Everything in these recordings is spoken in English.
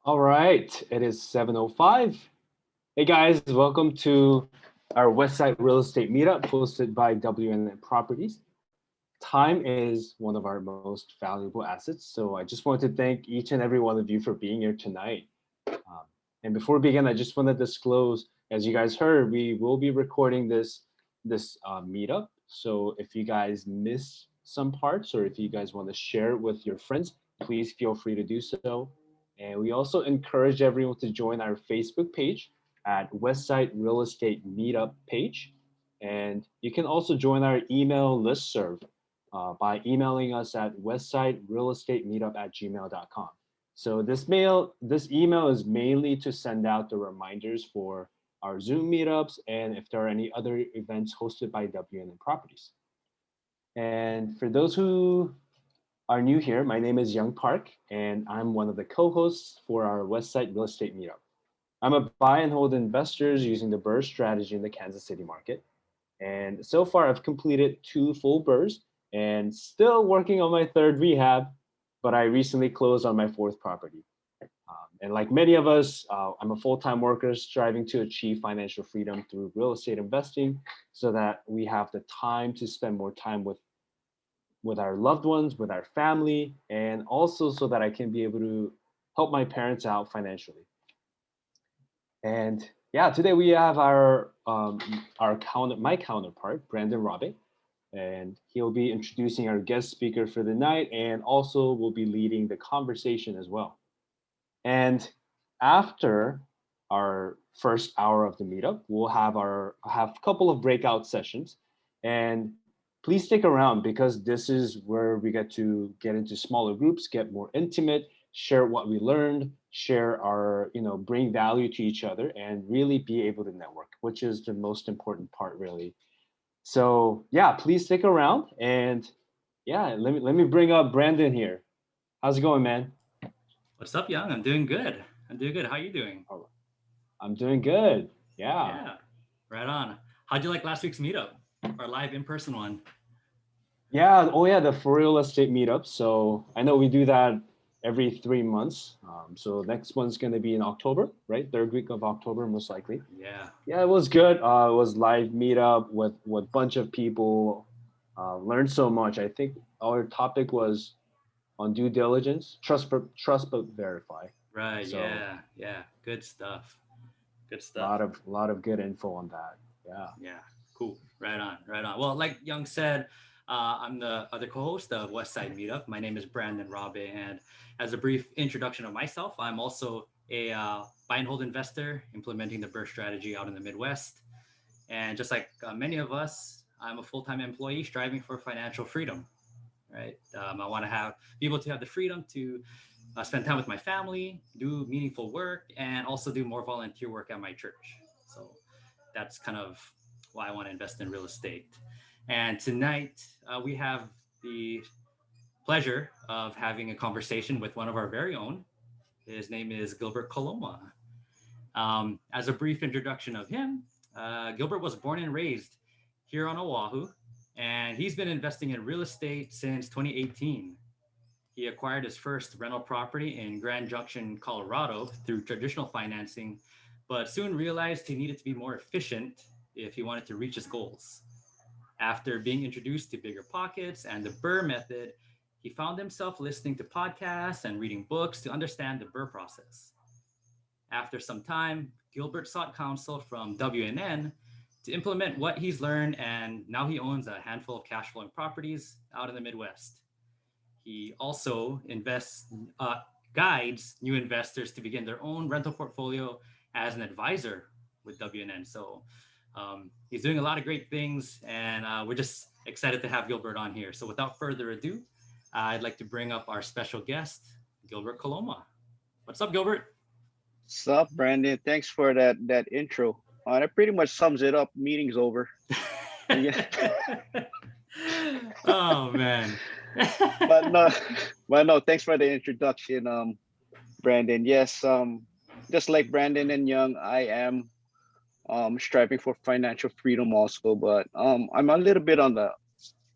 All right, it is 7:05. Hey guys, welcome to our Westside Real Estate Meetup hosted by WNN Properties. Time is one of our most valuable assets, so I just want to thank each and every one of you for being here tonight. And before we begin, I just want to disclose, as you guys heard, we will be recording this meetup. So if you guys miss some parts or if you guys want to share it with your friends, please feel free to do so. And we also encourage everyone to join our Facebook page at Westside Real Estate Meetup page. And you can also join our email listserv by emailing us at westsiderealestatemeetup@gmail.com. So this email is mainly to send out the reminders for our Zoom meetups and if there are any other events hosted by WNN Properties. And for those who are new here, my name is Young Park, and I'm one of the co-hosts for our Westside Real Estate Meetup. I'm a buy and hold investor using the BRRRR strategy in the Kansas City market. And so far, I've completed 2 full BRRRRs and still working on my third rehab, but I recently closed on my fourth property. And like many of us, I'm a full-time worker striving to achieve financial freedom through real estate investing so that we have the time to spend more time with our loved ones, with our family, and also so that I can be able to help my parents out financially. And yeah, today we have my counterpart, Brandon Robbie, and he'll be introducing our guest speaker for the night, and also will be leading the conversation as well. And after our first hour of the meetup, we'll have a couple of breakout sessions, and please stick around because this is where we get into smaller groups, get more intimate, share what we learned, share our, bring value to each other and really be able to network, which is the most important part really. So yeah, please stick around and yeah, let me bring up Brandon here. How's it going, man? What's up, Young? I'm doing good. I'm doing good. How are you doing? Oh, I'm doing good. Yeah. Yeah, right on. How'd you like last week's meetup? Our live in-person one? Yeah. Oh, yeah. The for real estate meetup. So I know we do that every 3 months. So next one's going to be in October, right? Third week of October, most likely. Yeah. Yeah, it was good. It was live meetup with bunch of people. Learned so much. I think our topic was on due diligence, trust but verify. Right. So Yeah. Yeah. Good stuff. Good a stuff. lot of good info on that. Yeah. Yeah. Cool. Right on. Right on. Well, like Young said, I'm the other co-host of West Side Meetup. My name is Brandon Robe, and as a brief introduction of myself, I'm also a buy and hold investor implementing the BRRRR strategy out in the Midwest. And just like many of us, I'm a full-time employee striving for financial freedom. Right. I want to be able to have the freedom to spend time with my family, do meaningful work, and also do more volunteer work at my church. So that's kind of why I want to invest in real estate. And tonight we have the pleasure of having a conversation with one of our very own. His name is Gilbert Coloma. As a brief introduction of him, Gilbert was born and raised here on Oahu, and he's been investing in real estate since 2018. He acquired his first rental property in Grand Junction, Colorado through traditional financing, but soon realized he needed to be more efficient if he wanted to reach his goals. After being introduced to Bigger Pockets and the BRRRR method, he found himself listening to podcasts and reading books to understand the BRRRR process. After some time, Gilbert sought counsel from WNN to implement what he's learned, and now he owns a handful of cash flowing properties out in the Midwest. He also guides new investors to begin their own rental portfolio as an advisor with WNN. So he's doing a lot of great things, and we're just excited to have Gilbert on here. So without further ado, I'd like to bring up our special guest, Gilbert Coloma. What's up, Gilbert? Sup, Brandon? Thanks for that intro. That pretty much sums it up. Meeting's over. Yeah, Oh man. but no, but no. Thanks for the introduction, Brandon. Yes, just like Brandon and Young, I am striving for financial freedom also, but I'm a little bit on the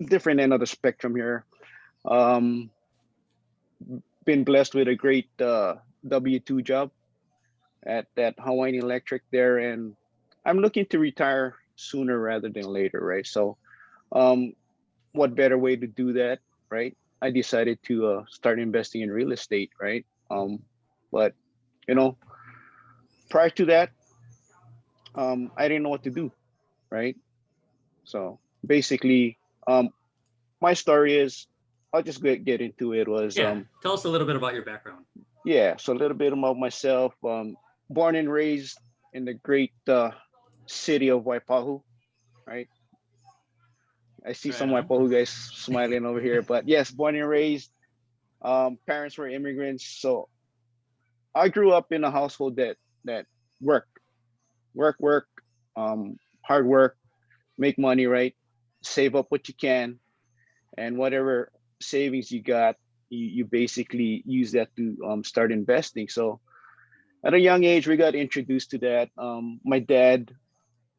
different end of the spectrum here. Um, been blessed with a great W-2 job at that Hawaiian Electric there, and I'm looking to retire sooner rather than later, right? So, um, what better way to do that, right? I decided to start investing in real estate, right? But you know, prior to that, I didn't know what to do, right? So basically, my story is, I'll just get into it. Was Yeah. Tell us a little bit about your background. Yeah, so a little bit about myself. Born and raised in the great city of Waipahu, right? I see Right some on. Waipahu guys smiling over here, but yes, born and raised. Parents were immigrants, so I grew up in a household that work, work, hard work, make money, right? Save up what you can, and whatever savings you got, you basically use that to start investing. So at a young age, we got introduced to that. My dad,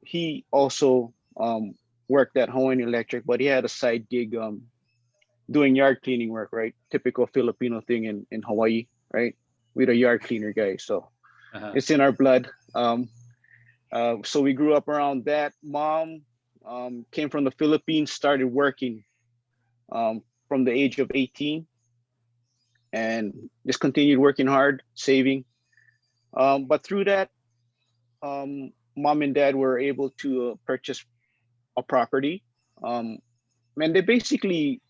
he also worked at Hawaiian Electric, but he had a side gig doing yard cleaning work, right? Typical Filipino thing in Hawaii, right? We're a yard cleaner guy, so Uh-huh. it's in our blood. So we grew up around that. Mom came from the Philippines, started working from the age of 18, and just continued working hard, saving. But through that, mom and dad were able to purchase a property. And they basically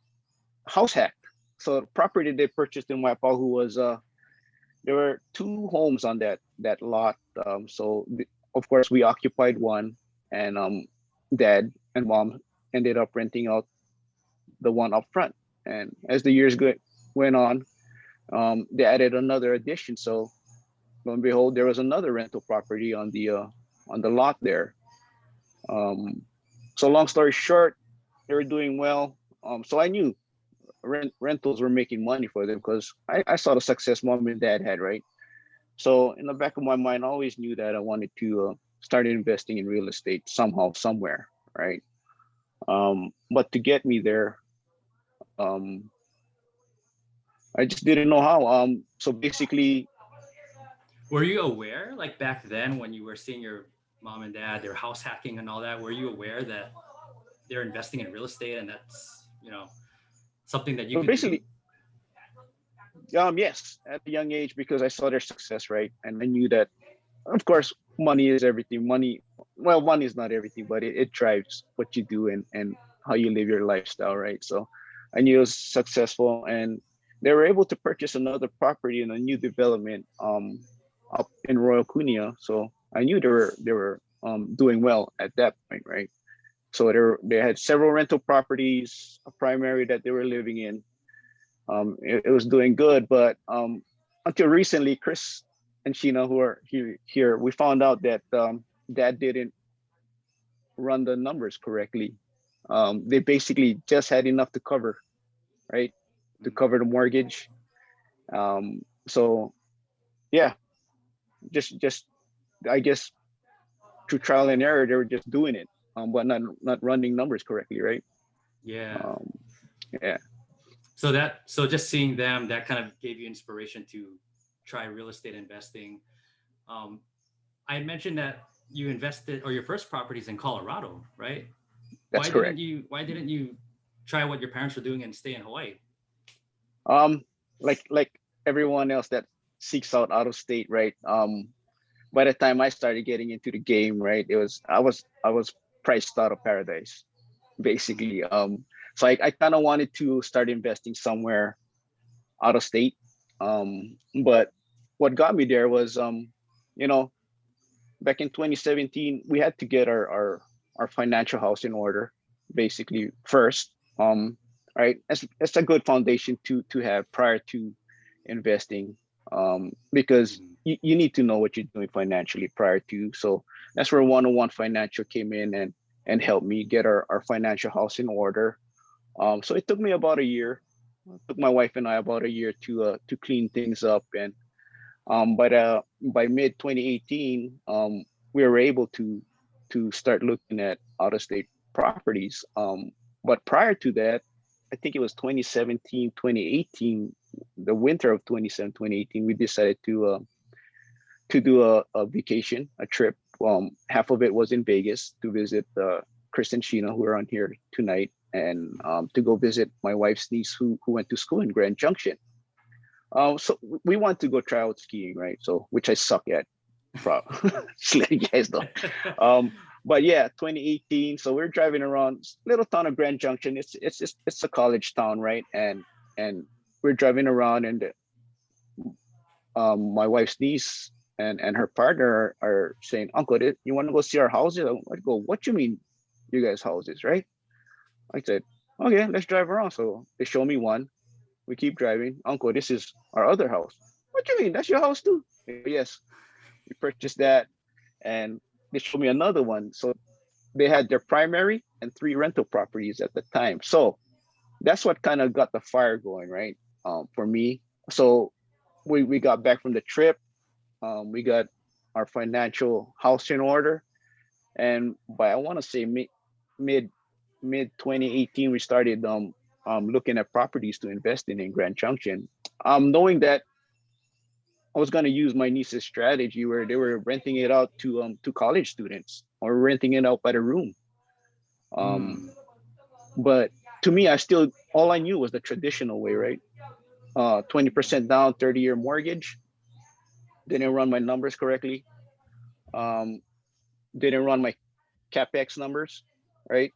house hacked. So the property they purchased in Waipahu was there were two homes on that lot. Of course we occupied one, and dad and mom ended up renting out the one up front. And as the years went on, they added another addition. So lo and behold, there was another rental property on the lot there. So long story short, they were doing well. So I knew rentals were making money for them because I saw the success mom and dad had, right? So in the back of my mind, I always knew that I wanted to start investing in real estate somehow, somewhere, right? But to get me there, um, I just didn't know how. So basically, Were you aware, like back then when you were seeing your mom and dad, their house hacking and all that, were you aware that they're investing in real estate and that's, something that you well, could do? basically, yes, at a young age because I saw their success, right? And I knew that, of course, money is everything. Money is not everything, but it drives what you do and how you live your lifestyle, right? So I knew it was successful, and they were able to purchase another property in a new development up in Royal Cunha. So I knew they were doing well at that point, right? So they had several rental properties, a primary that they were living in. It was doing good, but until recently, Chris and Sheena, who are here, we found out that dad didn't run the numbers correctly. They basically just had enough to cover, right? To cover the mortgage. So yeah, just I guess through trial and error, they were just doing it, but not running numbers correctly, right? Yeah. Um, yeah. So just seeing them, that kind of gave you inspiration to try real estate investing. Um, I had mentioned that you invested, or your first property is in Colorado, right? That's correct. Why didn't you try what your parents were doing and stay in Hawaii? Um, like everyone else that seeks out of state, right? By the time I started getting into the game, right, I was priced out of paradise, basically. So I kind of wanted to start investing somewhere out of state. But what got me there was, you know, back in 2017, we had to get our financial house in order, basically first. Right, it's a good foundation to have prior to investing, because Mhm. you need to know what you're doing financially prior to. So that's where 101 Financial came in and helped me get our financial house in order. So it took me about a year. It took my wife and I about a year to clean things up, and by mid 2018, we were able to start looking at out of state properties. But prior to that, I think it was 2017, 2018, the winter of 2018, we decided to do a vacation, a trip. Half of it was in Vegas to visit Chris and Sheena, who are on here tonight, and to go visit my wife's niece who went to school in Grand Junction. So we want to go try out skiing, right? So which I suck at, just letting you guys know. But yeah, 2018. So we're driving around little town of Grand Junction. It's a college town, right? And we're driving around, and my wife's niece and her partner are saying, "Uncle, you want to go see our houses?" I go, "What you mean, you guys' houses, right?" I said, "Okay, let's drive around." So they show me one. We keep driving. "Uncle, this is our other house." "What you mean? That's your house too?" "Yes." We purchased that, and they showed me another one. So they had their primary and 3 rental properties at the time. So that's what kind of got the fire going, right? For me. So we got back from the trip. We got our financial house in order, and by I want to say mid 2018, we started looking at properties to invest in Grand Junction, knowing that I was going to use my niece's strategy where they were renting it out to college students or renting it out by the room. But to me, all I knew was the traditional way, right? 20% down, 30-year mortgage. Didn't run my numbers correctly. Didn't run my CapEx numbers, right?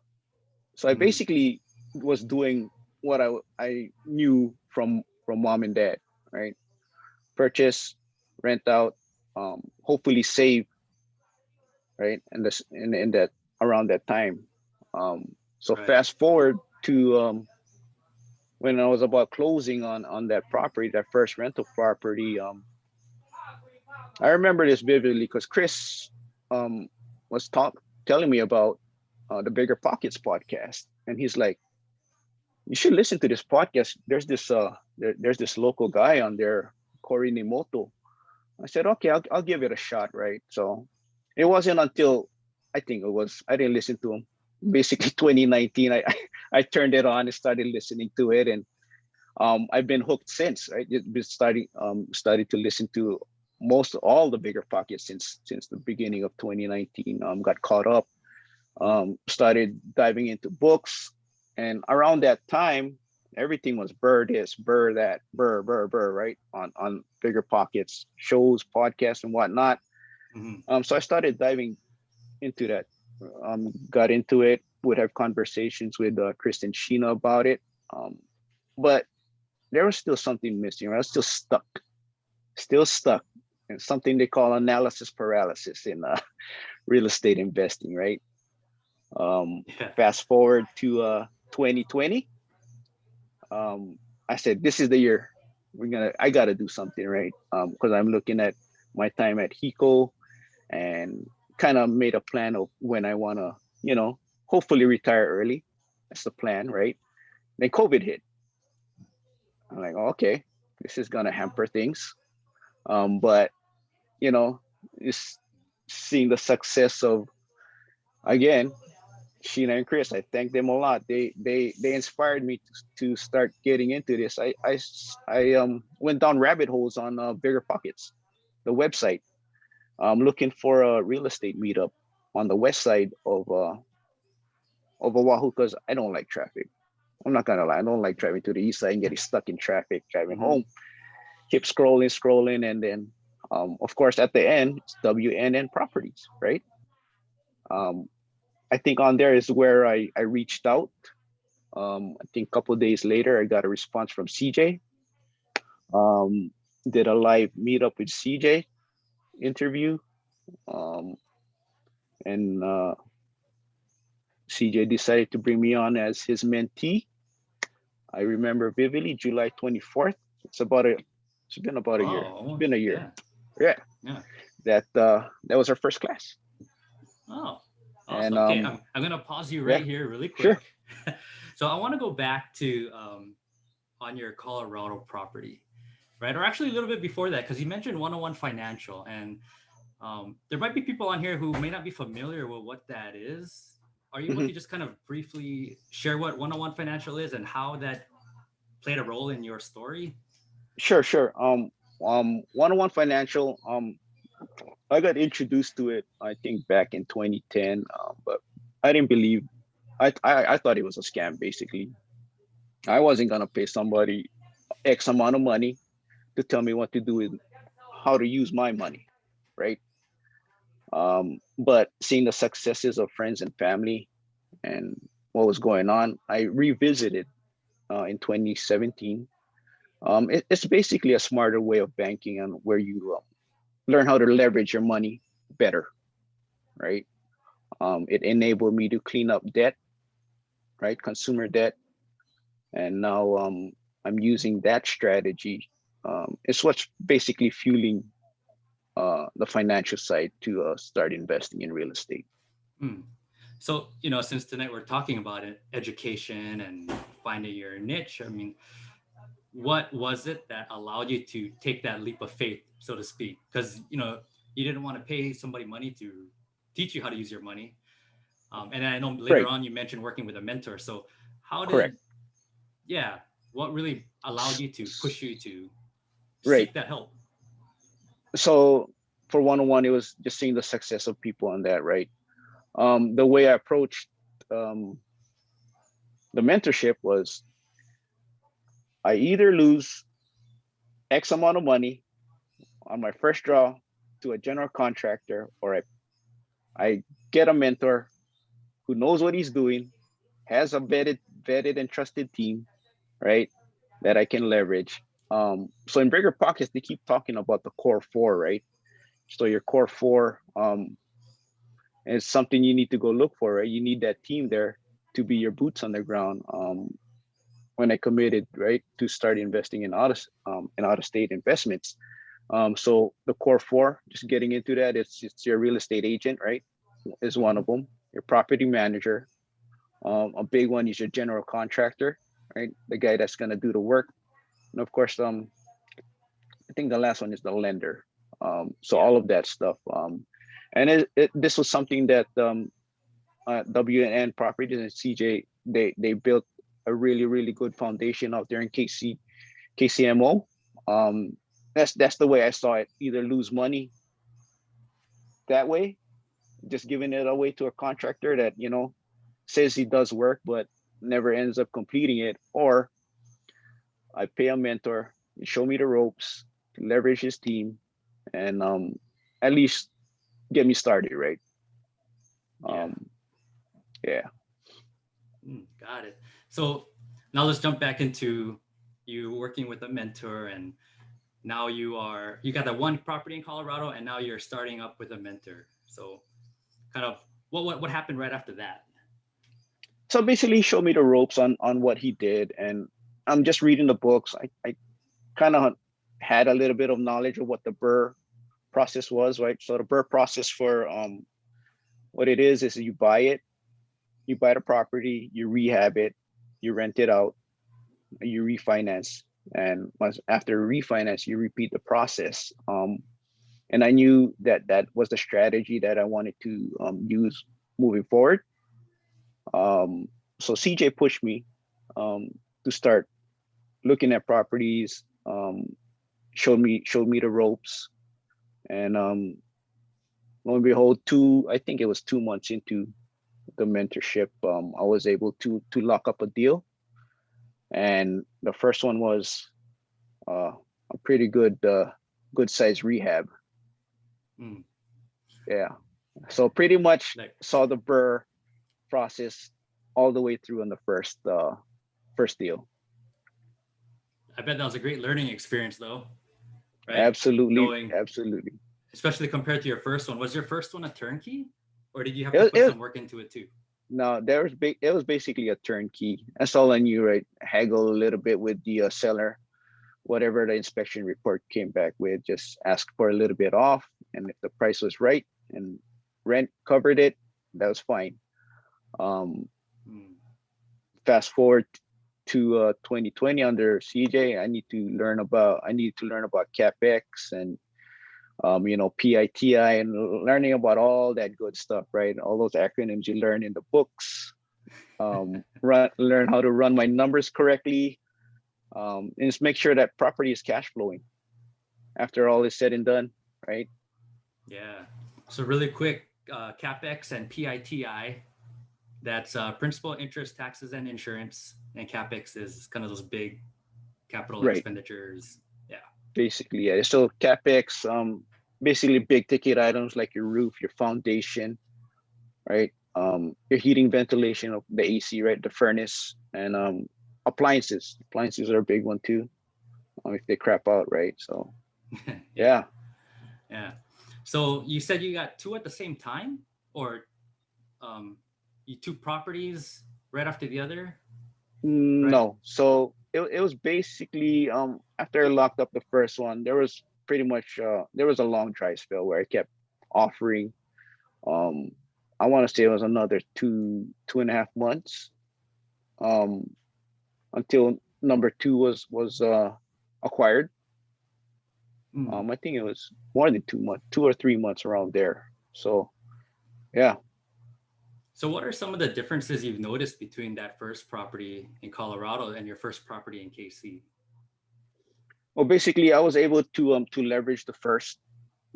So I basically was doing what I knew from mom and dad, right? Purchase, rent out, hopefully save, right? And this in that around that time. So Right. fast forward to when I was about closing on that property, that first rental property. I remember this vividly because Chris was telling me about the Bigger Pockets podcast, and he's like, "You should listen to this podcast. There's this local guy on there, Corey Nimoto." I said, "Okay, I'll give it a shot," right? So it wasn't until I didn't listen to him. Basically 2019, I turned it on and started listening to it, and I've been hooked since. Right, been started to listen to most all the Bigger Pockets since the beginning of 2019. Got caught up, started diving into books, and around that time, everything was BRRRR this, BRRRR that, BRRRR, right? On Bigger Pockets shows, podcasts, and whatnot. So I started diving into that. Got into it. Would have conversations with Chris and Sheena about it. But there was still something missing. Right? I was still stuck, and something they call analysis paralysis in real estate investing. Right. Fast forward to 2020. I said, this is the year I got to do something, right? Because I'm looking at my time at HECO and kind of made a plan of when I want to, hopefully retire early. That's the plan, right? Then COVID hit. I'm like, okay, this is going to hamper things. But, just seeing the success of, again, Sheena and Chris, I thank them a lot. They inspired me to start getting into this. I went down rabbit holes on Bigger Pockets, the website, looking for a real estate meetup on the west side of Oahu because I don't like traffic. I'm not gonna lie, I don't like driving to the east side and getting stuck in traffic. Driving home, keep scrolling, and then of course at the end, it's WNN Properties, right? I think on there is where I reached out. I think a couple of days later, I got a response from CJ. Did a live meetup with CJ interview. And CJ decided to bring me on as his mentee. I remember vividly, July 24th. It's been about a year. It's been a year. Yeah. That was our first class. Oh. Awesome. And, okay, I'm going to pause you right here really quick. Sure. So I want to go back to on your Colorado property, right? Or actually a little bit before that, because you mentioned 101 Financial. And there might be people on here who may not be familiar with what that is. Are you able to just kind of briefly share what 101 Financial is and how that played a role in your story? Sure. One-on-one financial. I got introduced to it, I think, back in 2010. But I didn't believe. I thought it was a scam. Basically, I wasn't gonna pay somebody X amount of money to tell me what to do with how to use my money, right? But seeing the successes of friends and family and what was going on, I revisited in 2017. It's basically a smarter way of banking and where you learn how to leverage your money better, right? It enabled me to clean up debt, right? Consumer debt. And now I'm using that strategy. It's what's basically fueling the financial side to start investing in real estate. Hmm. So, you know, since tonight we're talking about it, education and finding your niche, I mean, what was it that allowed you to take that leap of faith, so to speak? Because, you know, you didn't want to pay somebody money to teach you how to use your money. And I know later Right, on you mentioned working with a mentor. So, how correct. did, yeah, what really allowed you to push you to Right. seek that help? So for one-on-one, it was just seeing the success of people on that, right? The way I approached um, the mentorship was I either lose X amount of money on my first draw to a general contractor, or I get a mentor who knows what he's doing, has a vetted and trusted team, right? That I can leverage. So in bigger pockets, they keep talking about the core four, right? So your core four is something you need to go look for, right? You need that team there to be your boots on the ground. When I committed, right, to start investing in out of state investments. So the core four, just getting into that, it's your real estate agent, right? Is one of Mhm. them. Your property manager. A big one is your general contractor, right? The guy that's gonna do the work. And of course, I think the last one is the lender. So Yeah. all of that stuff. And this was something that WNN Properties and CJ they built a really good foundation out there in KCMO. Um, that's the way I saw it. Either lose money that way, just giving it away to a contractor that says he does work but never ends up completing it, or I pay a mentor, show me the ropes, leverage his team, and at least get me started, right? Yeah. Um, yeah. Got it. So now let's jump back into you working with a mentor, and now you got that one property in Colorado, and now you're starting up with a mentor. So kind of what happened right after that? So basically, he showed me the ropes on what he did, and I'm just reading the books. I kind of had a little bit of knowledge of what the BRRRR process was, right? So the BRRRR process for what it is you buy the property, you rehab it, you rent it out, you refinance, and once after refinance, you repeat the process. And I knew that that was the strategy that I wanted to use moving forward. Um, so CJ pushed me um, to start looking at properties, showed me the ropes, and lo and behold, I think it was 2 months into the mentorship, I was able to lock up a deal, and the first one was a pretty good size rehab. Mm, Yeah, so pretty much like saw the BRRRR process all the way through on the first deal. I bet that was a great learning experience, though, right? Absolutely, Knowing, absolutely. especially compared to your first one. Was your first one a turnkey, or did you have It to was, put it was some work into it too? no, it was basically a turnkey. That's all I knew, right? Haggle a little bit with the seller, whatever the inspection report came back with, just ask for a little bit off, and if the price was right and rent covered it, that was fine. Um, Mm, Fast forward to 2020 under CJ, I need to learn about capex and PITI, and learning about all that good stuff, right? All those acronyms you learn in the books. Learn how to run my numbers correctly. And just make sure that property is cash flowing after all is said and done, right? Yeah. So really quick, CapEx and PITI, that's principal, interest, taxes, and insurance. And CapEx is kind of those big capital Right. expenditures. Yeah. Basically, yeah. So CapEx, basically big ticket items like your roof, your foundation, right? Your heating, ventilation of the AC, right? The furnace, and appliances. Appliances are a big one too, if they crap out, right? So yeah. Yeah. So you said you got two at the same time, or you two properties right after the other? Right? No. So it was basically after I locked up the first one, there was pretty much there was a long dry spell where I kept offering. Um I want to say it was another 2.5 months until number two was acquired. I think it was more than 2 months, 2 or 3 months around there. So yeah. So what are some of the differences you've noticed between that first property in Colorado and your first property in KC? Well, basically, I was able to leverage the first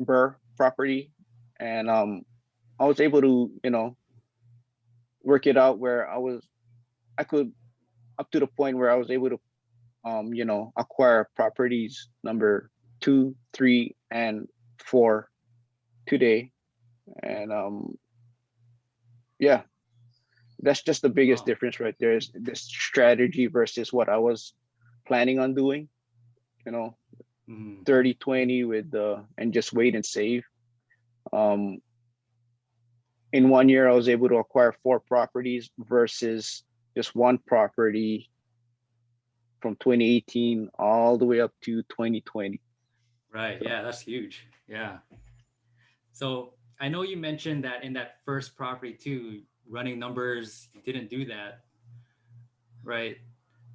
BRRRR property, and I was able to work it out where I could up to the point where I was able to acquire properties number 2, 3, and 4 today, and yeah, that's just the biggest Wow. difference right there is this strategy versus what I was planning on doing. 30-20 with and just wait and save. In 1 year, I was able to acquire 4 properties versus just 1 property from 2018 all the way up to 2020. Right. So, Yeah, that's huge. Yeah. So I know you mentioned that in that first property too, running numbers, you didn't do that. Right.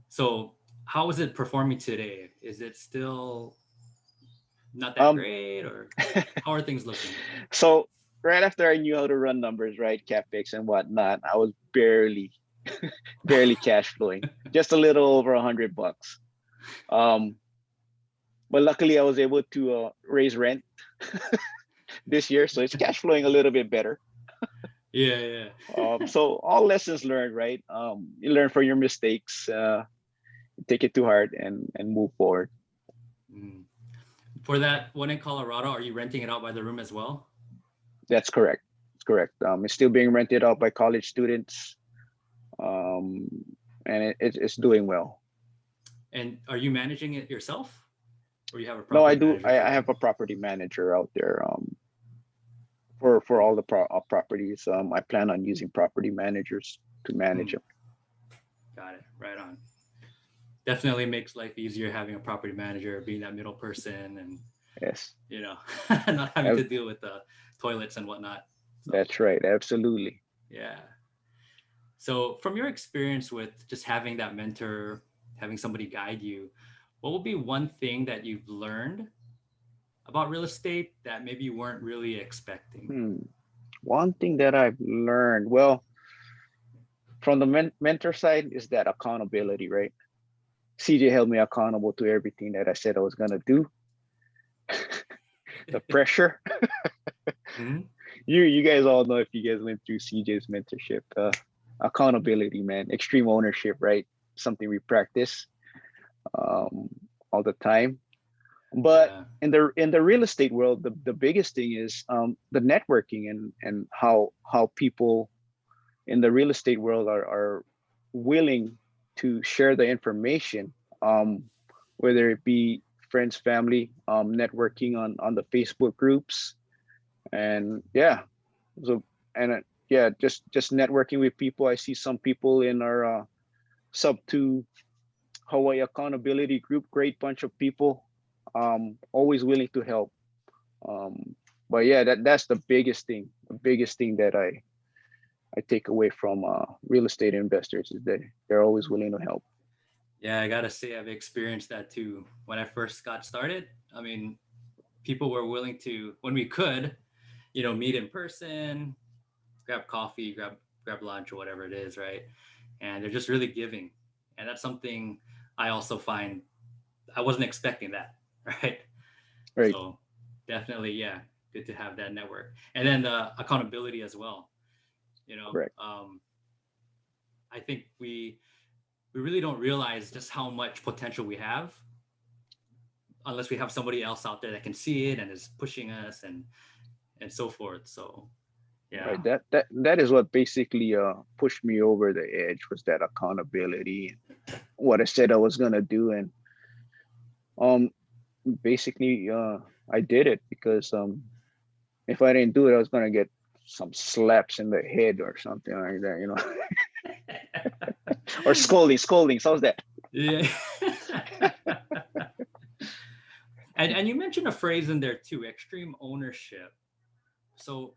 So how is it performing today? Is it still not that um, great, or how are things looking? so right after I knew how to run numbers, right, CapEx and whatnot, I was barely cash flowing, just a little over $100. But luckily, I was able to raise rent this year, so it's cash flowing a little bit better. Yeah. So all lessons learned, right? You learn from your mistakes, take it to heart, and move forward. For that one in Colorado, are you renting it out by the room as well? That's correct. It's correct. It's still being rented out by college students, and it's doing well. And are you managing it yourself, or you have a No, I property do. manager I for you? have a property manager out there. For all the properties, I plan on using property managers to manage them. Got it. Right on. Definitely makes life easier having a property manager, being that middle person, and Yes, not having to deal with the toilets and whatnot. So, that's right. Absolutely. yeah. So from your experience with just having that mentor, having somebody guide you, what would be one thing that you've learned about real estate that maybe you weren't really expecting? One thing that I've learned, well, from the mentor side, is that accountability, right? CJ held me accountable to everything that I said I was gonna do. The pressure. You guys all know, if you guys went through CJ's mentorship, accountability, man, extreme ownership, right? Something we practice all the time. But in the real estate world, the biggest thing is the networking and how people in the real estate world are willing to share the information, whether it be friends, family, networking on the Facebook groups, and just networking with people. I see some people in our sub 2 Hawaii accountability group, great bunch of people, always willing to help. But yeah, that's the biggest thing that I take away from real estate investors, is that they're always willing to help. Yeah, I gotta say I've experienced that too. When I first got started, I mean, people were willing to, when we could, meet in person, grab coffee, grab lunch, or whatever it is, right? And they're just really giving. And that's something I also find I wasn't expecting that, right? Right. So definitely, yeah, good to have that network. And then the accountability as well. You know, Correct. I think we really don't realize just how much potential we have unless we have somebody else out there that can see it and is pushing us and so forth. So yeah. Right. That is what basically pushed me over the edge, was that accountability, what I said I was gonna do. And um basically I did it because if I didn't do it, I was gonna get some slaps in the head or something like that, you know. Or scolding. How's that? Yeah. And you mentioned a phrase in there too, extreme ownership. So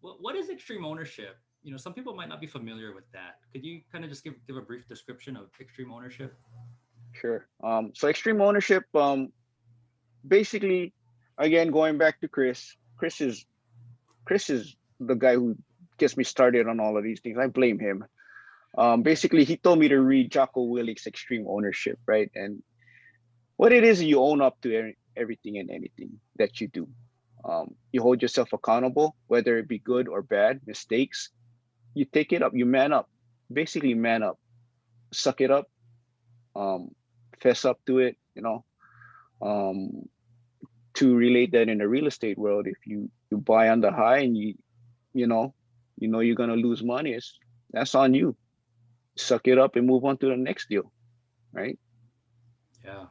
what is extreme ownership? You know, some people might not be familiar with that. Could you kind of just give a brief description of extreme ownership? Sure. So extreme ownership, basically, again, going back to Chris. Chris is the guy who gets me started on all of these things. I blame him. Basically, he told me to read Jocko Willink's Extreme Ownership, right? And what it is, you own up to everything and anything that you do. You hold yourself accountable, whether it be good or bad, mistakes. You take it up, you man up, basically man up, suck it up, um, fess up to it, you know. Um, to relate that in the real estate world, if you buy on the high and you know you're gonna lose money, that's on you. Suck it up and move on to the next deal, right? Yeah.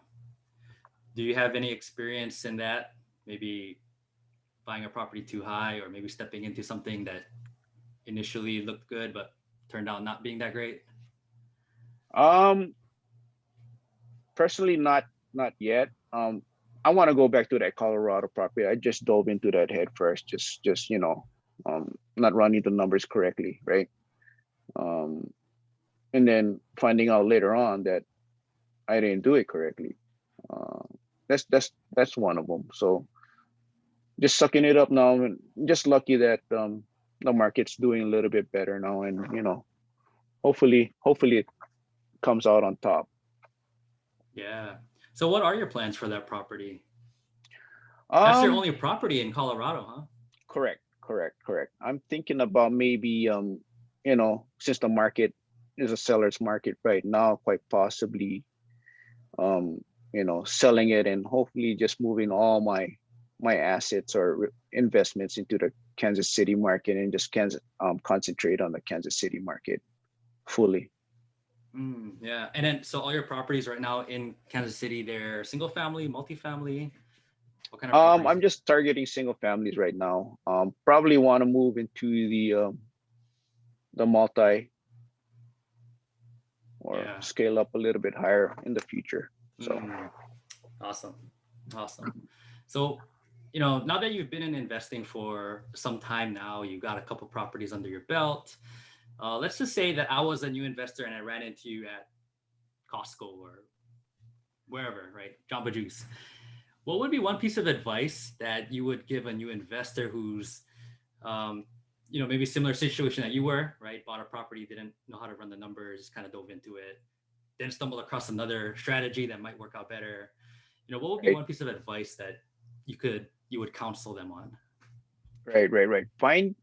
Do you have any experience in that? Maybe buying a property too high or maybe stepping into something that initially looked good but turned out not being that great? Um, Personally, not yet. I want to go back to that Colorado property. I just dove into that head first, just not running the numbers correctly, right? Um, and then finding out later on that I didn't do it correctly. Uh, that's one of them. So just sucking it up now, and just lucky that the market's doing a little bit better now, and hopefully it comes out on top. Yeah. So what are your plans for that property? That's your Um, only property in Colorado, huh? correct. I'm thinking about maybe since the market is a seller's market right now, quite possibly um, selling it and hopefully just moving all my assets or investments into the Kansas City market and just concentrate on the Kansas City market fully. Yeah. And then, so all your properties right now in Kansas City, they're single family, multifamily. What kind of properties? I'm just targeting single families right now. Probably want to move into the multi or Yeah. scale up a little bit higher in the future. So Awesome. Awesome. So, now that you've been in investing for some time now, you've got a couple properties under your belt. Let's just say that I was a new investor and I ran into you at Costco or wherever, right? Jamba Juice. What would be one piece of advice that you would give a new investor who's, maybe similar situation that you were, right? Bought a property, didn't know how to run the numbers, kind of dove into it, then stumbled across another strategy that might work out better. What would be right, one piece of advice that you would counsel them on? right. Find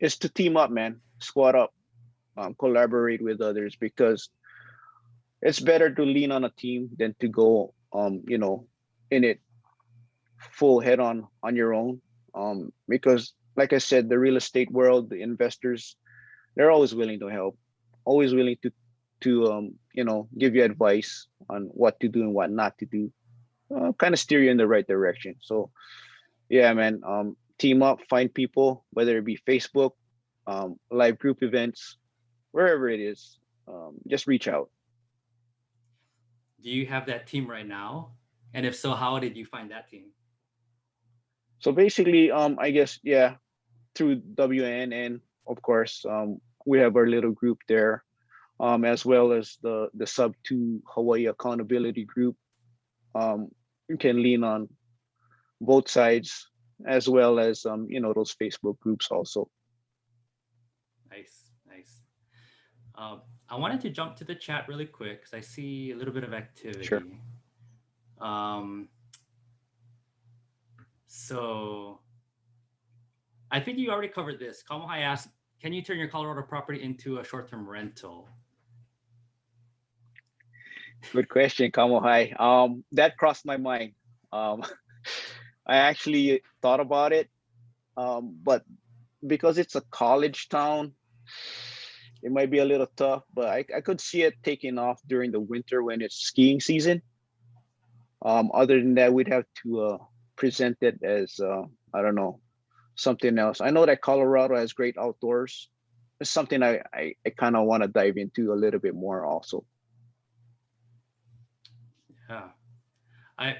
is to team up, man. Squad up, collaborate with others, because it's better to lean on a team than to go in it full head on your own. Because like I said, the real estate world, the investors, they're always willing to help, always willing to give you advice on what to do and what not to do, kind of steer you in the right direction. So yeah, man, team up, find people, whether it be Facebook, live group events, wherever it is, just reach out. Do you have that team right now? And if so, how did you find that team? So basically, I guess, yeah, through WNN, of course, we have our little group there, as well as the sub to Hawaii accountability group. You can lean on both sides, as well as those Facebook groups also. Nice. I wanted to jump to the chat really quick because I see a little bit of Sure. activity. Um, so I think you already covered this. Kamohai asked, can you turn your Colorado property into a short-term rental? Good question, Kamohai. That crossed my mind. Um, I actually thought about it, but because it's a college town, it might be a little tough. But I could see it taking off during the winter when it's skiing season. Other than that, we'd have to present it as I don't know, something else. I know that Colorado has great outdoors. It's something I kind of want to dive into a little bit more also. Yeah. I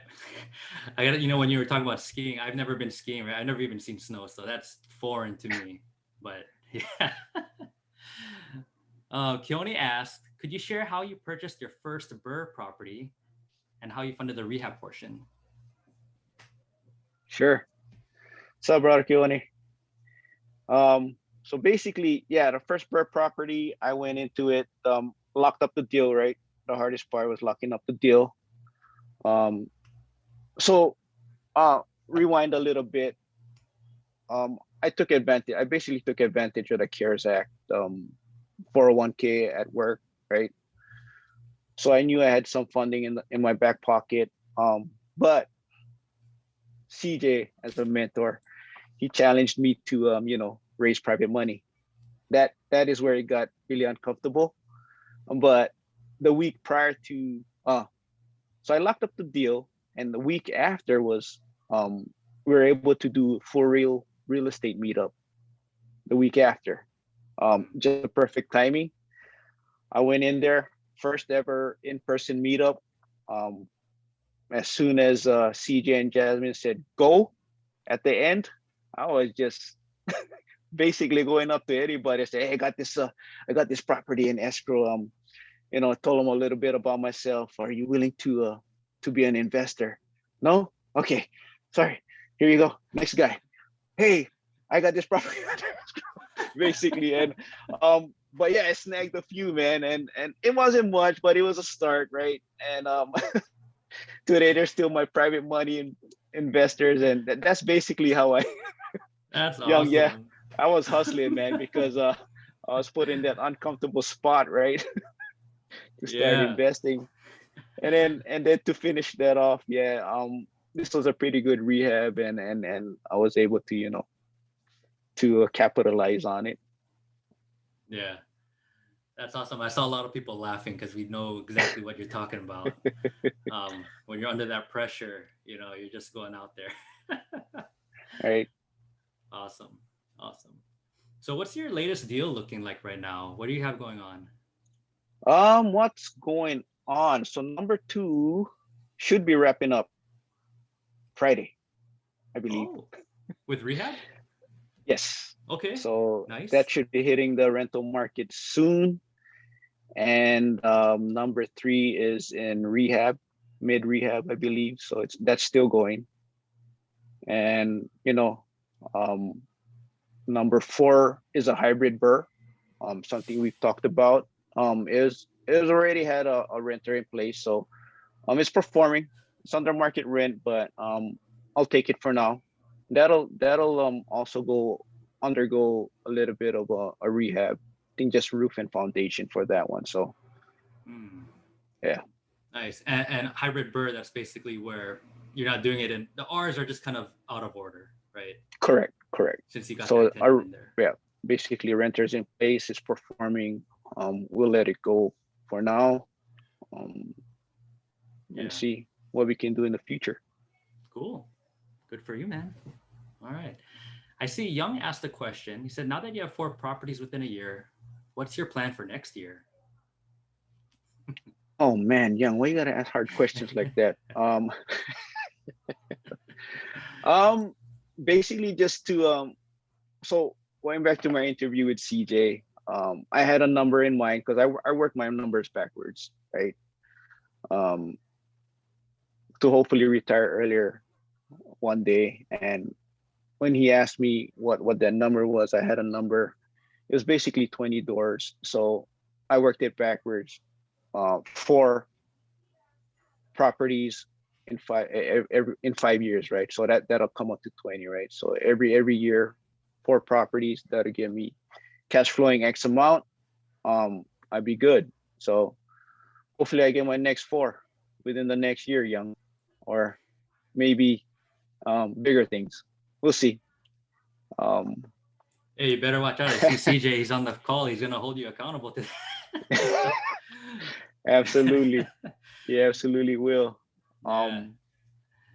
I got, you know, when you were talking about skiing, I've never been skiing, right? I've never even seen snow, so that's foreign to me. But yeah. Keone asked, could you share how you purchased your first BRRRR property and how you funded the rehab portion? Sure. What's up, brother Kioni? So basically, yeah, the first BRRRR property, I went into it, locked up the deal, right? The hardest part was locking up the deal. Um, so rewind a little bit. I basically took advantage of the CARES Act, 401k at work, right? So I knew I had some funding in my back pocket. But CJ, as a mentor, he challenged me to raise private money. That is where it got really uncomfortable. But the week prior to so I locked up the deal, and the week after was we were able to do full real estate meetup the week after. Just the perfect timing. I went in there, first ever in-person meetup. As soon as CJ and Jasmine said go at the end, I was just basically going up to anybody, say, hey, I got this property in escrow. I told them a little bit about myself. Are you willing to be an investor? No? Okay. Sorry. Here you go. Next guy. Hey, I got this property basically. And but yeah, I snagged a few, man, and it wasn't much, but it was a start, right? And today they're still my private money investors, and that's basically how I That's young, yeah, awesome. I was hustling, man, because I was put in that uncomfortable spot, right? To start Yeah. investing. And then to finish that off, yeah, this was a pretty good rehab, and I was able to to capitalize on it. Yeah. That's awesome. I saw a lot of people laughing because we know exactly what you're talking about. When you're under that pressure, you're just going out there. Right. Awesome. Awesome. So what's your latest deal looking like right now? What do you have going on? What's going on? So number 2 should be wrapping up Friday, I believe. Oh, with rehab? Yes. Okay. So Nice. that should be hitting the rental market soon. And number 3 is in rehab, mid rehab, I believe. So that's still going. And number 4 is a hybrid BRRRR, something we've talked about. Is already had a renter in place, so it's performing. It's under market rent, but I'll take it for now. That'll also undergo a little bit of a rehab. I think just roof and foundation for that one. So yeah. Nice. And hybrid BRRRR, that's basically where you're not doing it in the R's are just kind of out of order, right? Correct. Since you got So that tenant in there. yeah, basically renters in place, is performing. We'll let it go for now. And see what we can do in the future. Cool. Good for you, man. All right. I see Young asked a question. He said, now that you have 4 properties within a year, what's your plan for next year? Oh man, Young, why you gotta ask hard questions like that? Basically just to so going back to my interview with CJ, I had a number in mind because I work my numbers backwards, right? To hopefully retire earlier one day. And when he asked me what that number was, I had a number. It was basically 20 doors. So I worked it backwards. 4 properties in in 5 years, right? So that'll come up to 20, right? So every year, 4 properties that'll give me cash flowing X amount. I'd be good. So hopefully I get my next 4 within the next year, young, or maybe bigger things. We'll see. Hey, you better watch out. I see CJ. He's on the call. He's gonna hold you accountable to that. Absolutely. Yeah, absolutely will. Yeah.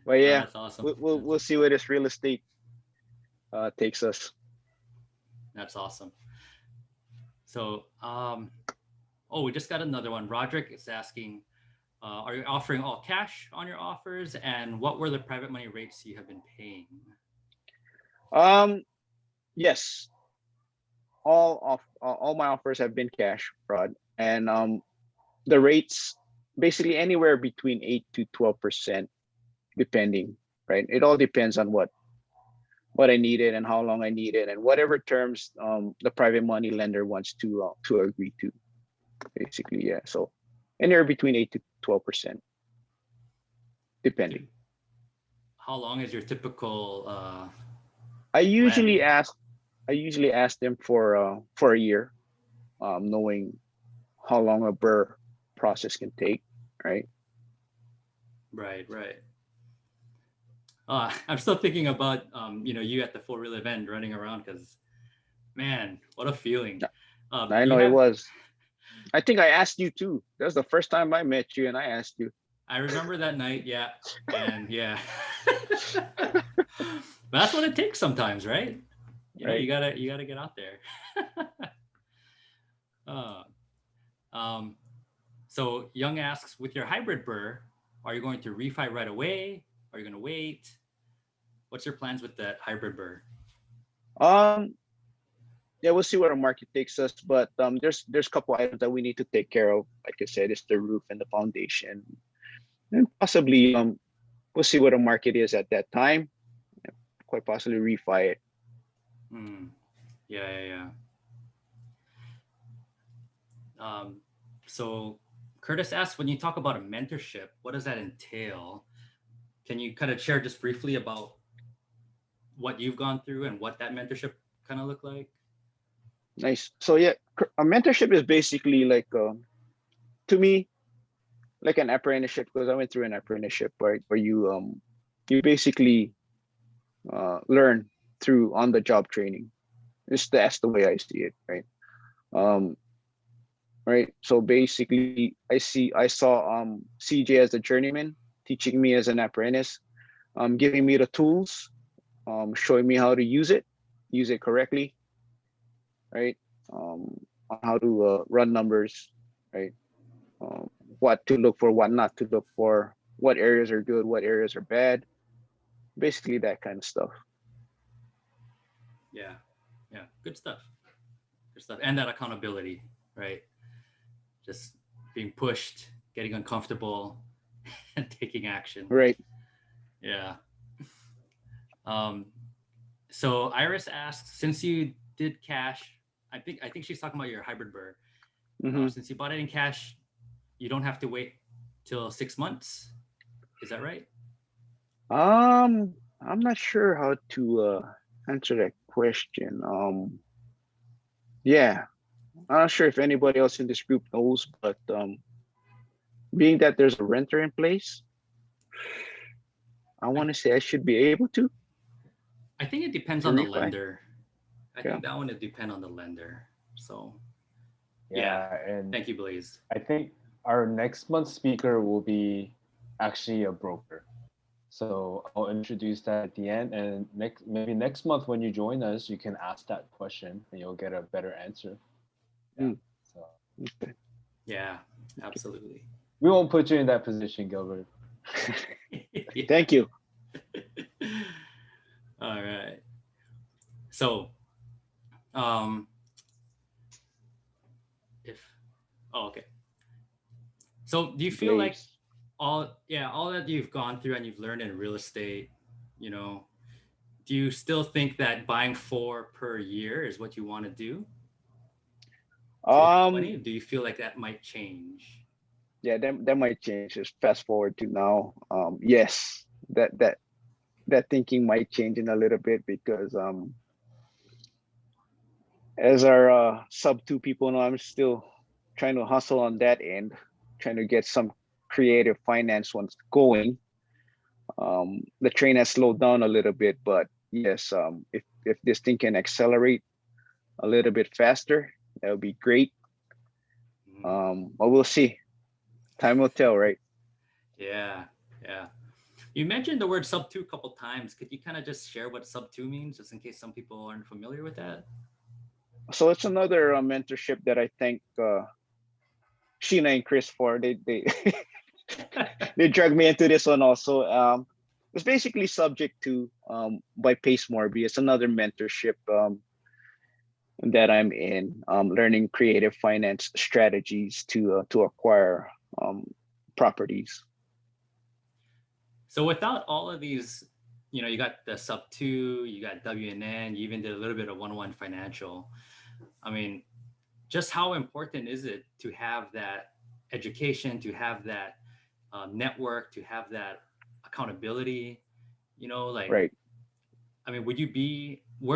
But Oh, yeah, that's awesome. we'll see where this real estate takes us. That's awesome. So, we just got another one. Roderick is asking, are you offering all cash on your offers, and what were the private money rates you have been paying? Yes, all my offers have been cash, Rod, and the rates basically anywhere between 8 to 12%, depending, right? It all depends on what I needed and how long I need it, and whatever terms the private money lender wants to agree to. Basically, yeah. So anywhere between 8 to 12%, depending. How long is your typical? I usually ask them for a year, knowing how long a BRRRR process can take, right? Right. I'm still thinking about you at the 4-wheel event running around, because man, what a feeling. I know it was. I think I asked you too. That was the first time I met you, and I asked you. I remember that night, yeah, and yeah. But that's what it takes sometimes, right? Right. You gotta get out there. So Young asks, with your hybrid BRRRR, are you going to refi right away? Are you going to wait? What's your plans with that hybrid BRRRR? Yeah, we'll see where the market takes us, but there's a couple items that we need to take care of. Like I said, it's the roof and the foundation, and possibly we'll see what the market is at that time. Quite possibly refi it. Yeah. So Curtis asks, when you talk about a mentorship, what does that entail? Can you kind of share just briefly about what you've gone through and what that mentorship kind of looked like? Nice. So yeah, a mentorship is basically like, to me, like an apprenticeship, because I went through an apprenticeship, right, where you basically learn through on-the-job training. That's the way I see it, right? Right. So basically, I saw CJ as a journeyman, teaching me as an apprentice, giving me the tools, showing me how to use it correctly, right? On how to run numbers, right? What to look for, what not to look for, what areas are good, what areas are bad, basically that kind of stuff. Yeah, good stuff. And that accountability, right? Just being pushed, getting uncomfortable, and taking action. Right. Yeah. So Iris asks, since you did cash, I think she's talking about your hybrid BRRRR. Mm-hmm. Since you bought it in cash, you don't have to wait till 6 months. Is that right? I'm not sure how to answer that question. Yeah, I'm not sure if anybody else in this group knows, but being that there's a renter in place, I want to say I should be able to. I think it depends on the lender. I think that one would depend on the lender. So yeah. And thank you, Blaze. I think our next month's speaker will be actually a broker. So I'll introduce that at the end, and maybe next month when you join us, you can ask that question and you'll get a better answer. Yeah. So. Yeah, absolutely. We won't put you in that position, Gilbert. Thank you. All right. So, okay. So, do you feel like all that you've gone through and you've learned in real estate, do you still think that buying 4 per year is what you want to do? Um, 2020? Do you feel like that might change? yeah, that might change. Just fast forward to now. Yes, that thinking might change in a little bit because as our sub two people know, I'm still trying to hustle on that end, trying to get some creative finance ones going. The train has slowed down a little bit, but yes, if this thing can accelerate a little bit faster, that would be great. But we'll see. Time will tell, right? Yeah, yeah. You mentioned the word sub two a couple times. Could you kind of just share what sub two means, just in case some people aren't familiar with that? So it's another mentorship that I thank Sheena and Chris for. They they dragged me into this one also. It's basically subject to by Pace Morby. It's another mentorship that I'm in, learning creative finance strategies to acquire properties. So without all of these, you got the sub two, you got WNN, you even did a little bit of 101 financial. I mean, just how important is it to have that education, to have that network, to have that accountability? Like, Right. I mean, where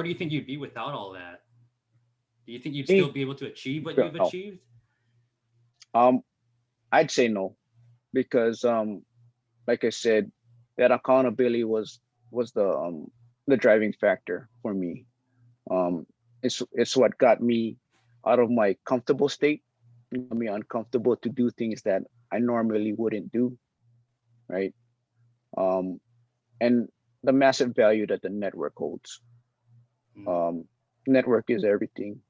do you think you'd be without all that? Do you think you'd still Me, be able to achieve what you've no. achieved? Um, I'd say no because like I said, that accountability was the driving factor for me. Um, it's what got me out of my comfortable state, got me uncomfortable to do things that I normally wouldn't do, right? Um, and the massive value that the network holds. Mm, Um, Network is everything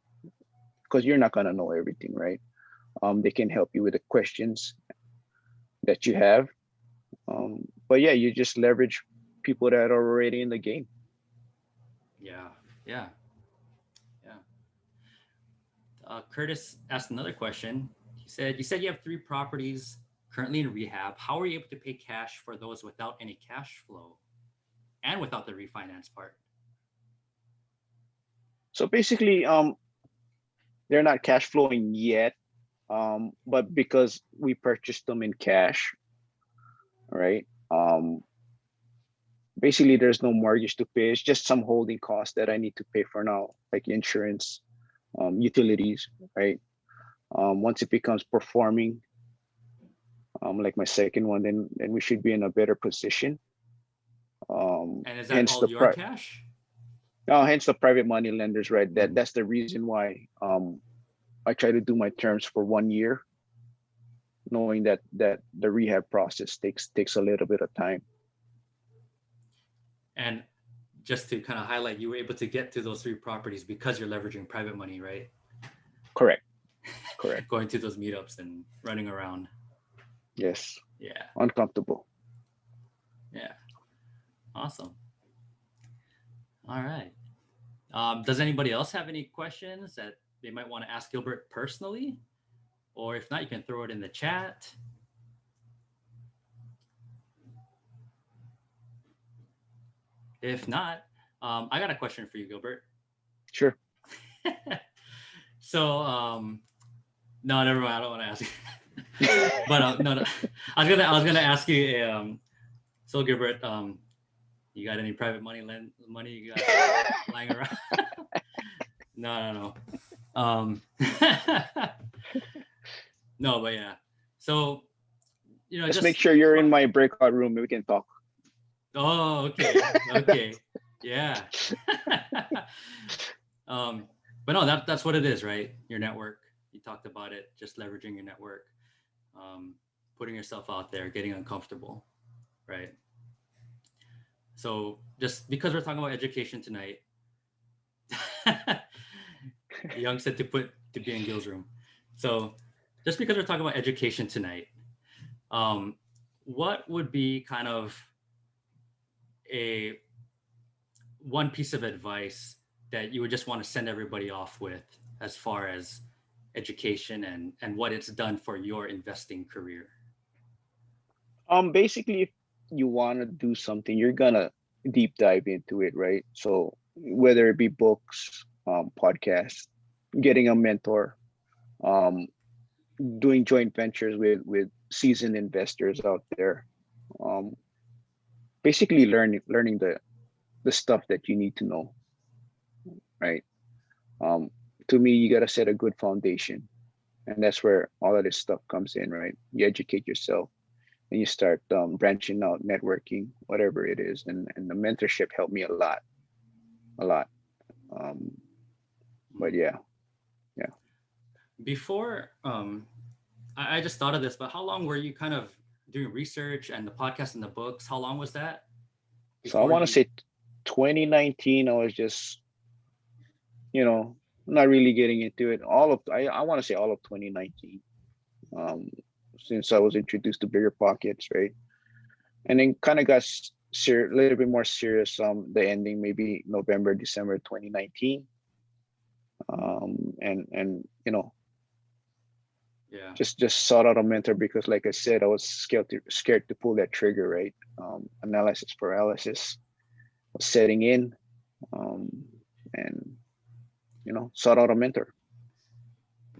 because you're not gonna know everything, right? They can help you with the questions that you have. But yeah, you just leverage people that are already in the game. yeah, yeah, yeah. Curtis asked another question. He said, "You said you have 3 properties currently in rehab. How are you able to pay cash for those without any cash flow and without the refinance part?" So basically, they're not cash flowing yet, but because we purchased them in cash, right? Basically, there's no mortgage to pay. It's just some holding costs that I need to pay for now, like insurance, utilities, right? Once it becomes performing, like my second one, then we should be in a better position. And is that Hence all the your cash? hence the private money lenders, right? That's the reason why I try to do my terms for 1 year, knowing that the rehab process takes a little bit of time. And just to kind of highlight, you were able to get to those 3 properties because you're leveraging private money, right? Correct. Correct. Going to those meetups and running around. Yes. Yeah. Uncomfortable. Yeah. Awesome. All right. Does anybody else have any questions that they might want to ask Gilbert personally? Or if not, you can throw it in the chat. If not, I got a question for you, Gilbert. Sure. So, no, never mind. I don't want to ask you. But no, I was gonna ask you. So, Gilbert, you got any private money you got lying around? No. No, but yeah. So, Just make sure you're in my breakout room. We can talk. Oh, okay. Yeah. But no, that's what it is, right? Your network. You talked about it, just leveraging your network, putting yourself out there, getting uncomfortable, right? So just because we're talking about education tonight, Young said to be in Gil's room. So just because we're talking about education tonight, what would be kind of a one piece of advice that you would just want to send everybody off with as far as education and what it's done for your investing career? Basically, if you want to do something, you're gonna deep dive into it, right? So whether it be books, podcasts, getting a mentor, um, doing joint ventures with seasoned investors out there. Um, Basically learning the stuff that you need to know, right? Um, to me, you got to set a good foundation, and that's where all of this stuff comes in, right? You educate yourself, and you start branching out, networking, whatever it is, and the mentorship helped me a lot. Um, but yeah, yeah. Before, I just thought of this, but how long were you kind of doing research and the podcast and the books? How long was that So I before want to you? say 2019, I was just, you know, not really getting into it. I want to say all of 2019, um, since I was introduced to bigger pockets, right? And then kind of got a little bit more serious. The ending maybe November, December 2019, and Yeah. just sought out a mentor because, like I said, I was scared to pull that trigger, right? Analysis paralysis was setting in, um, and sought out a mentor.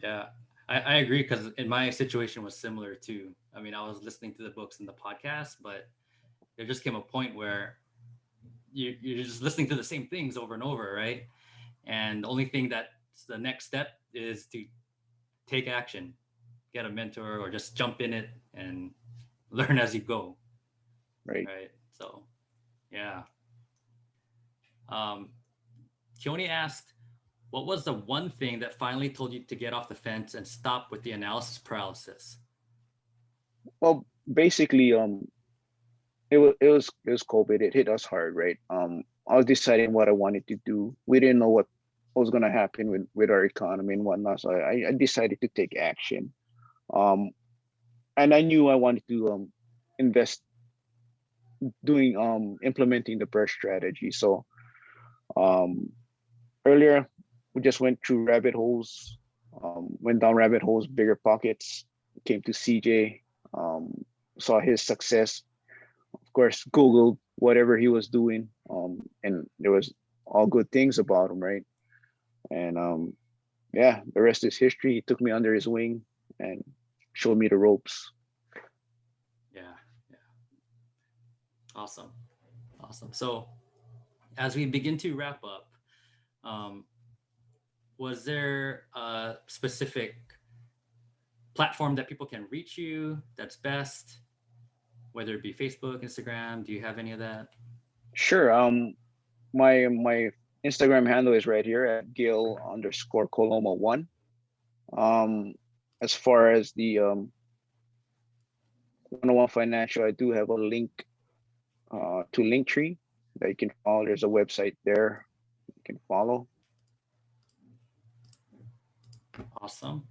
Yeah, I agree because in my situation was similar too. I mean, I was listening to the books and the podcast, but there just came a point where you're just listening to the same things over and over, right? And the only thing that's the next step is to take action, get a mentor, or just jump in it and learn as you go, Right. right? So, yeah. Um, Keone asked, what was the one thing that finally told you to get off the fence and stop with the analysis paralysis? Well, basically, it was COVID. It hit us hard, right? I was deciding what I wanted to do. We didn't know what was going to happen with our economy and whatnot. So I decided to take action. Um, and I knew I wanted to invest doing implementing the BRRRR strategy. So um, earlier we just went through rabbit holes, went down rabbit holes, bigger pockets, came to CJ, saw his success. Of course, Googled whatever he was doing, and there was all good things about him, right? And yeah, the rest is history. He took me under his wing and showed me the ropes. Yeah, yeah. Awesome. Awesome. So as we begin to wrap up, um, was there a specific platform that people can reach you that's best, whether it be Facebook, Instagram? Do you have any of that? Sure. My Instagram handle is right here at Gil_Coloma1. Um, as far as the 101 Financial, I do have a link to Linktree that you can follow. There's a website there you can follow. Awesome.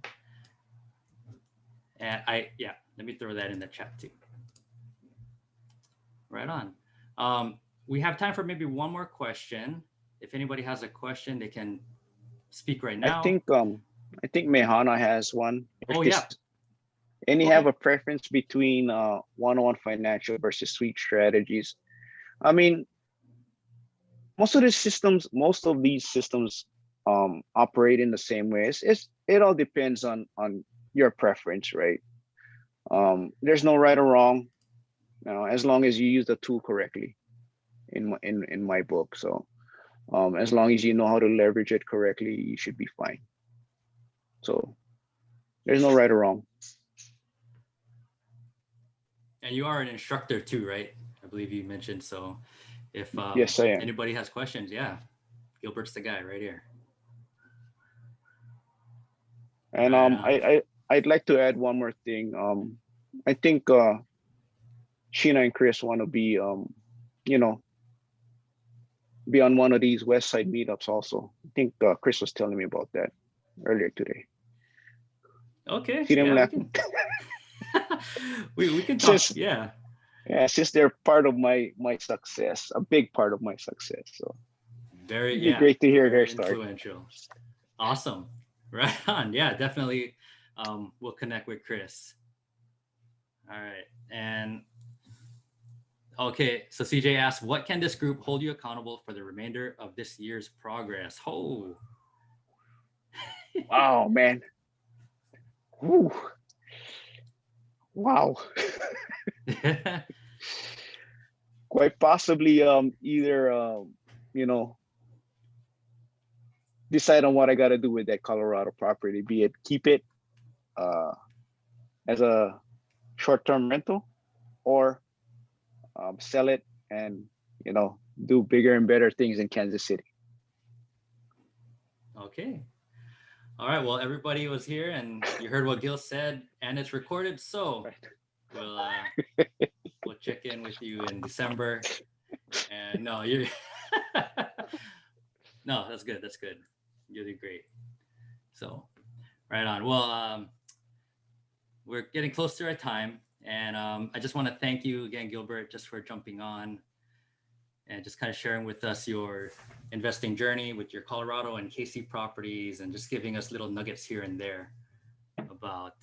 And yeah, let me throw that in the chat too. Right on. We have time for maybe one more question. If anybody has a question, they can speak right now. I think Mehana has one. Oh yeah. Any Okay. have a preference between 101 Financial versus Suite Strategies? I mean, most of these systems operate in the same way. It all depends on your preference, right? There's no right or wrong, as long as you use the tool correctly in my book. So as long as you know how to leverage it correctly, you should be fine. So there's no right or wrong. And you are an instructor too, right? I believe you mentioned. So if Yes, I am. anybody has questions, yeah, Gilbert's the guy right here. And I'd like to add one more thing. I think Sheena and Chris want to be be on one of these West Side meetups also. I think Chris was telling me about that earlier today. Okay. See them Yeah, laughing? we can talk. Yeah, since they're part of my success, a big part of my success. So very it'd be great to hear their story. Influential. Awesome. Right on. Yeah, definitely. We'll connect with Chris. All right. And okay, so CJ asked, what can this group hold you accountable for the remainder of this year's progress? Oh. Wow, man. Ooh, wow. Quite possibly either you know, decide on what I got to do with that Colorado property, be it keep it as a short-term rental, or sell it and, you know, do bigger and better things in Kansas City. Okay. All right. Well, everybody was here and you heard what Gil said, and it's recorded. So we'll we'll check in with you in December. And no, you're no, that's good. That's good. You did great. So right on. Well, we're getting close to our time, and I just want to thank you again, Gilbert, just for jumping on and just kind of sharing with us your investing journey with your Colorado and KC properties, and just giving us little nuggets here and there about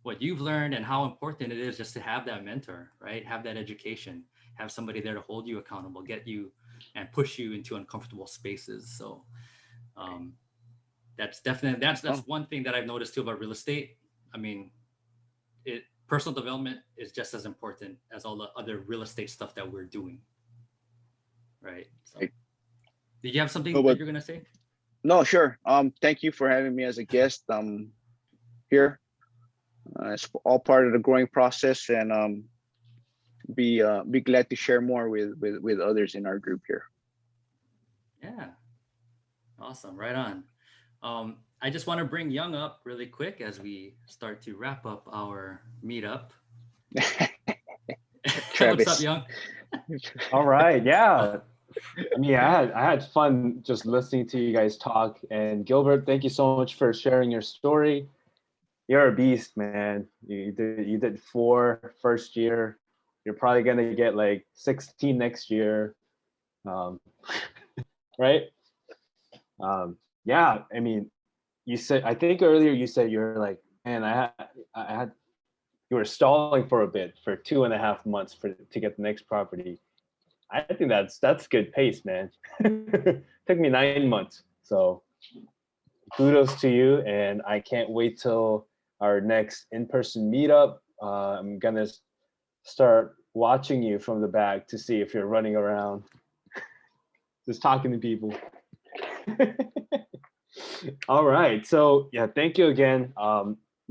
what you've learned and how important it is just to have that mentor, right? Have that education, have somebody there to hold you accountable, get you and push you into uncomfortable spaces. So that's definitely, that's one thing that I've noticed too about real estate. I mean, personal development is just as important as all the other real estate stuff that we're doing. Right. So, did you have something that you're gonna say? No, sure. Thank you for having me as a guest here. It's all part of the growing process, and be glad to share more with others in our group here. Yeah. Awesome. Right on. I just want to bring Young up really quick as we start to wrap up our meetup. What's up, Young? All right. Yeah. I mean, I had fun just listening to you guys talk. And Gilbert, thank you so much for sharing your story. You're a beast, man. You did 4 first year. You're probably gonna get like 16 next year. Right? Yeah. I mean, you said, I think earlier you said you're like, man, I had you were stalling for a bit for 2.5 months to get the next property. I think that's good pace, man. Took me 9 months. So kudos to you, and I can't wait till our next in-person meetup. I'm gonna start watching you from the back to see if you're running around, just talking to people. All right. So yeah, thank you again,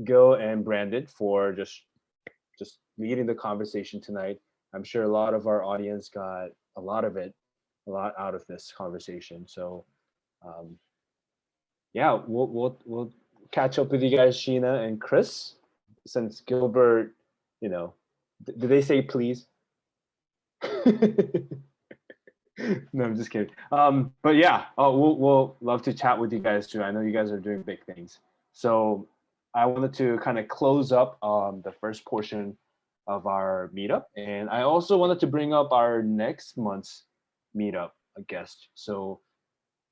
Gil and Brandon, for just leading the conversation tonight. I'm sure a lot of our audience got a lot out of this conversation. So yeah, we'll catch up with you guys, Sheena and Chris, since Gilbert, you know, did they say please? No, I'm just kidding. But yeah, we'll love to chat with you guys too. I know you guys are doing big things. So I wanted to kind of close up the first portion of our meetup, and I also wanted to bring up our next month's meetup, a guest. So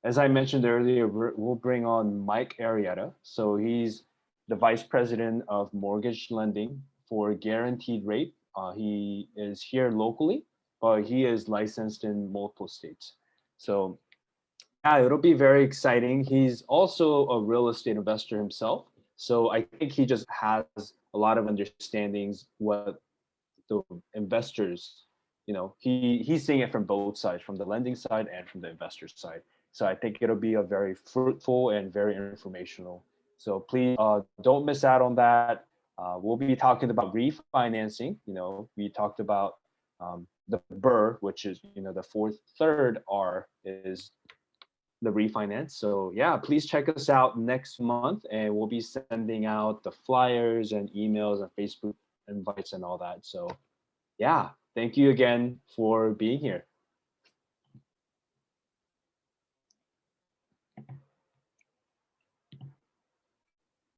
as I mentioned earlier, we'll bring on Mike Arrieta. So he's the vice president of mortgage lending for Guaranteed Rate. He is here locally, but he is licensed in multiple states. So yeah, it'll be very exciting. He's also a real estate investor himself. So I think he just has a lot of understandings what the investors, he's seeing it from both sides, from the lending side and from the investor side. So I think it'll be a very fruitful and very informational. So please don't miss out on that. We'll be talking about refinancing. We talked about the BRRRR, which is, the third R is the refinance. So yeah, please check us out next month, and we'll be sending out the flyers and emails and Facebook invites and all that. So yeah, thank you again for being here.